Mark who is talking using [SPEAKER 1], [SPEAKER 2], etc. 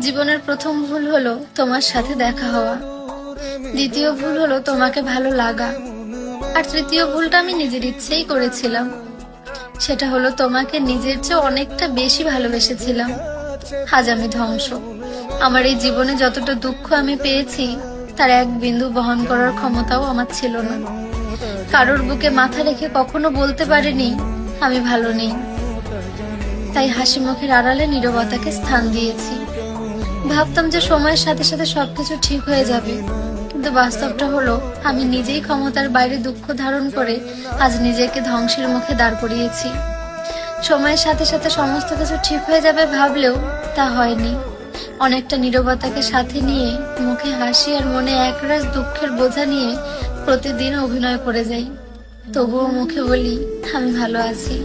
[SPEAKER 1] জীবনের প্রথম ভুল হলো তোমার সাথে দেখা হওয়া, দ্বিতীয় ভুল হলো তোমাকে ভালো লাগা, আর তৃতীয় ভুলটা আমি নিজের ইচ্ছেই করেছিলাম। সেটা হলো তোমাকে নিজের চেয়ে অনেকটা বেশি ভালোবেসেছিলাম। আজ আমি ধ্বংস। আমার এই জীবনে যতটা দুঃখ আমি পেয়েছি তার এক বিন্দু বহন করার ক্ষমতাও আমার ছিল না। কারোর বুকে মাথা রেখে কখনো বলতে পারিনি আমি ভালো নেই। তাই হাসি মুখের আড়ালে নীরবতাকে স্থান দিয়েছি। ভাবতাম যে সময়ের সাথে সাথে সবকিছু ঠিক হয়ে যাবে, কিন্তু বাস্তবটা হলো আমি নিজেই ক্ষমতার বাইরে দুঃখ ধারণ করে আজ নিজেকে ধ্বংসের মুখে দাঁড় করিয়েছি। সময়ের সাথে সাথে সমস্ত কিছু ঠিক হয়ে যাবে ভাবলেও তা হয়নি। অনেকটা নীরবতাকে সাথে নিয়ে মুখে হাসি আর মনে একরাশ দুঃখের বোঝা নিয়ে প্রতিদিন অভিনয় করে যাই। তবুও মুখে বলি আমি ভালো আছি।